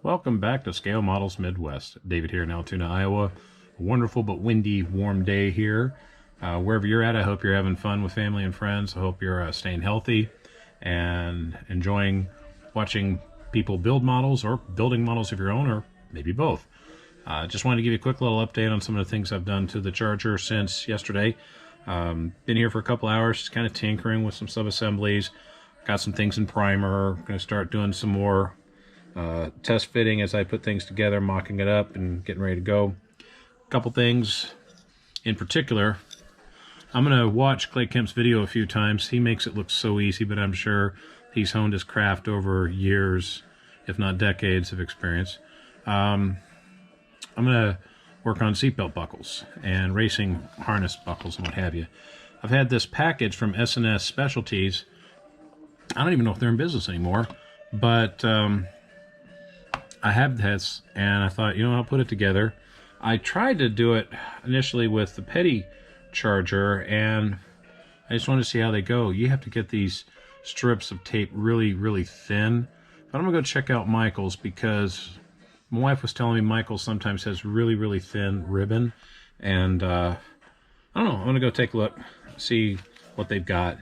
Welcome back to Scale Models Midwest. David here in Altoona, Iowa. A wonderful but windy, warm day here. Wherever you're at, I hope you're having fun with family and friends. I hope you're staying healthy and enjoying watching people build models or building models of your own, or maybe both. Just wanted to give you a quick little update on some of the things I've done to the charger since yesterday. Been here for a couple hours, just kind of tinkering with some sub-assemblies. Got some things in primer. Going to start doing some more test fitting as I put things together, mocking it up and getting ready to go. A couple things in particular. I'm going to watch Clay Kemp's video a few times. He makes it look so easy, but I'm sure he's honed his craft over years, if not decades of experience. I'm going to work on seatbelt buckles and racing harness buckles and what have you. I've had this package from S&S Specialties. I don't even know if they're in business anymore, but I have this, and I thought, I'll put it together. I tried to do it initially with the Petty charger, and I just wanted to see how they go. You have to get these strips of tape really, really thin. But I'm going to go check out Michael's, because my wife was telling me Michael's sometimes has really, really thin ribbon. And I don't know. I'm going to go take a look, see what they've got.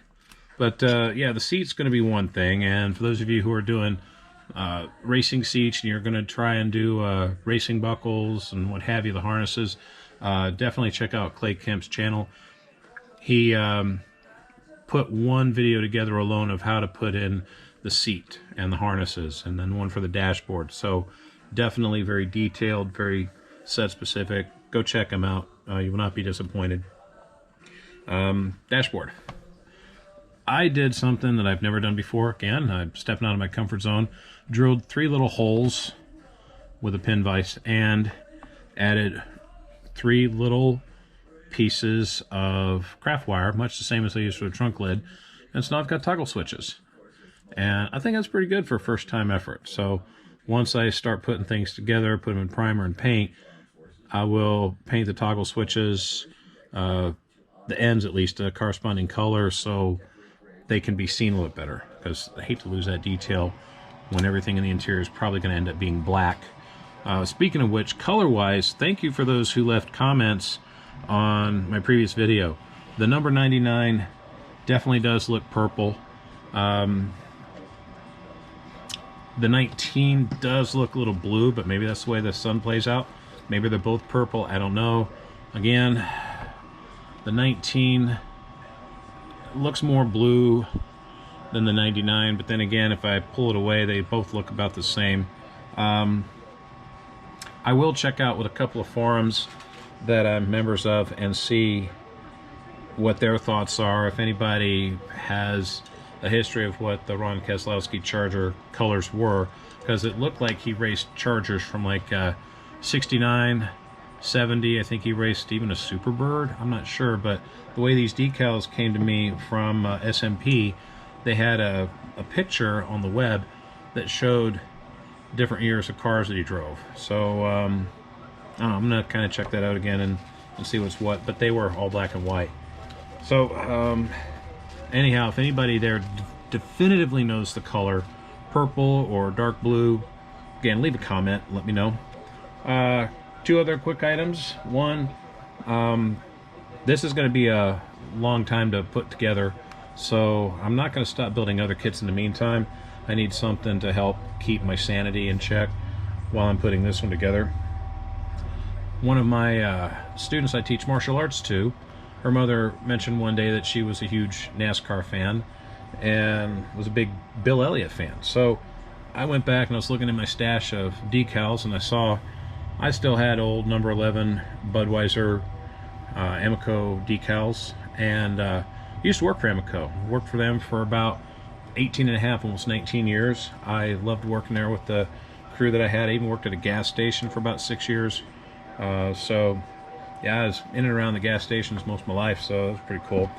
But yeah, the seat's going to be one thing. And for those of you who are doing racing seats and you're going to try and do racing buckles and what have you, the harnesses, definitely check out Clay Kemp's channel. He put one video together alone of how to put in the seat and the harnesses, and then one for the dashboard. So definitely very detailed, very set specific. Go check him out. You will not be disappointed. Dashboard. I did something that I've never done before. Again, I'm stepping out of my comfort zone. Drilled 3 little holes with a pin vise and added 3 little pieces of craft wire, much the same as I used for the trunk lid. And so now I've got toggle switches. And I think that's pretty good for a first-time effort. So once I start putting things together, put them in primer and paint, I will paint the toggle switches, the ends at least, a corresponding color, so they can be seen a little bit better, because I hate to lose that detail when everything in the interior is probably going to end up being black. Speaking of which, color-wise, thank you for those who left comments on my previous video. The number 99 definitely does look purple. The 19 does look a little blue, but maybe that's the way the sun plays out. Maybe they're both purple, I don't know. Again, the 19 looks more blue than the 99, but then again, if I pull it away, they both look about the same. I will check out with a couple of forums that I'm members of and see what their thoughts are. If anybody has a history of what the Ron Keselowski Charger colors were, because it looked like he raced Chargers from like 69, 70. I think he raced even a Superbird. I'm not sure, but the way these decals came to me from SMP, they had a picture on the web that showed different years of cars that he drove. So I'm gonna kind of check that out again and see what's what, but they were all black and white. So anyhow, if anybody there definitively knows the color, purple or dark blue, again, leave a comment, let me know. 2 other quick items. One, this is going to be a long time to put together, so I'm not going to stop building other kits in the meantime. I need something to help keep my sanity in check while I'm putting this one together. One of my students I teach martial arts to, her mother mentioned one day that she was a huge NASCAR fan and was a big Bill Elliott fan. So I went back and I was looking at my stash of decals, and I saw I still had old number 11 Budweiser Amoco decals, and used to work for Amoco. Worked for them for about 18 and a half, almost 19 years. I loved working there with the crew that I had. I even worked at a gas station for about 6 years. So yeah, I was in and around the gas stations most of my life, so it was pretty cool.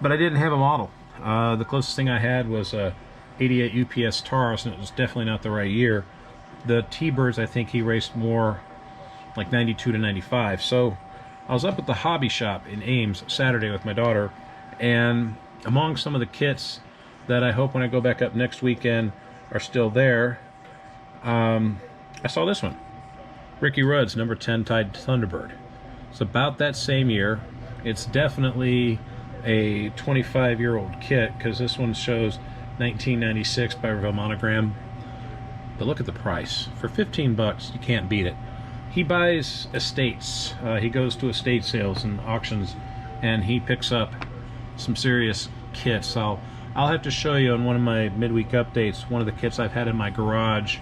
But I didn't have a model. The closest thing I had was a 88 UPS Taurus, and it was definitely not the right year. The T-Birds, I think he raced more like 92 to 95. So I was up at the hobby shop in Ames Saturday with my daughter, and among some of the kits that I hope when I go back up next weekend are still there, I saw this one. Ricky Rudd's number 10 Tide Thunderbird. It's about that same year. It's definitely a 25-year-old kit because this one shows 1996 by Revell Monogram. But look at the price. For 15 bucks, you can't beat it. He buys estates. He goes to estate sales and auctions, and he picks up some serious kits. I'll have to show you on one of my midweek updates one of the kits I've had in my garage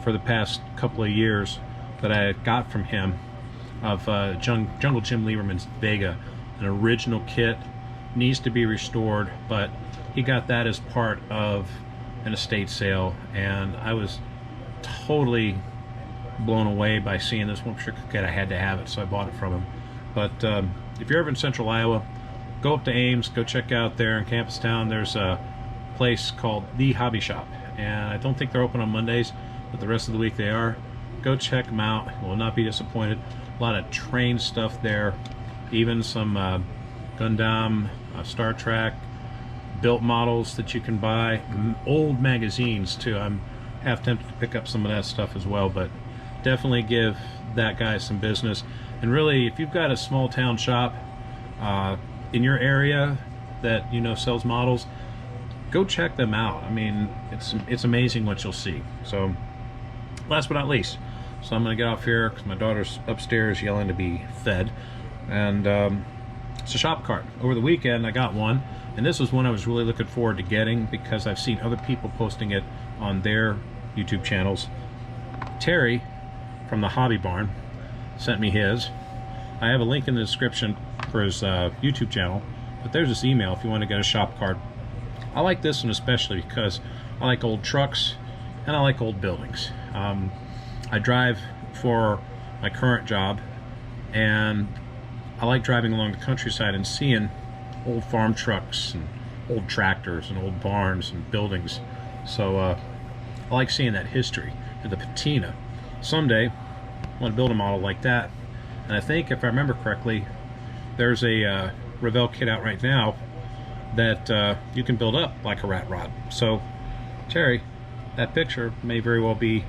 for the past couple of years that I got from him of Jungle Jim Lieberman's Vega, an original kit. Needs to be restored, but he got that as part of an estate sale, and I was totally blown away by seeing this one particular kit. I had to have it, so I bought it from him. But if you're ever in central Iowa, go up to Ames, go check out there in Campus Town. There's a place called The Hobby Shop, and I don't think they're open on Mondays, but the rest of the week they are. Go check them out. You will not be disappointed. A lot of train stuff there, even some Gundam, Star Trek, built models that you can buy, old magazines too. I'm half tempted to pick up some of that stuff as well, but definitely give that guy some business. And really, if you've got a small town shop in your area that you know sells models, go check them out. I mean, it's amazing what you'll see. So last but not least, so I'm gonna get off here because my daughter's upstairs yelling to be fed. And it's a shop cart. Over the weekend I got one, and this was one I was really looking forward to getting because I've seen other people posting it on their YouTube channels. Terry from the Hobby Barn sent me his. I have a link in the description for his YouTube channel, but there's this email if you want to get a shop cart. I like this one especially because I like old trucks and I like old buildings. I drive for my current job, and I like driving along the countryside and seeing old farm trucks and old tractors and old barns and buildings. So I like seeing that history and the patina. Someday I want to build a model like that, and I think if I remember correctly, there's a Revell kit out right now that you can build up like a rat rod. So Terry, that picture may very well be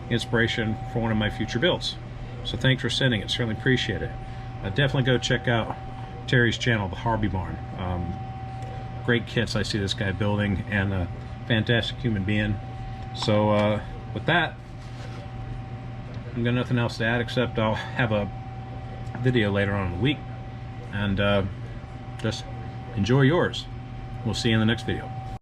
inspiration for one of my future builds. So thanks for sending it, certainly appreciate it. Definitely go check out Terry's channel, The Hobby Barn. Great kits I see this guy building, and a fantastic human being. So with that, I've got nothing else to add except I'll have a video later on in the week, and just enjoy yours. We'll see you in the next video.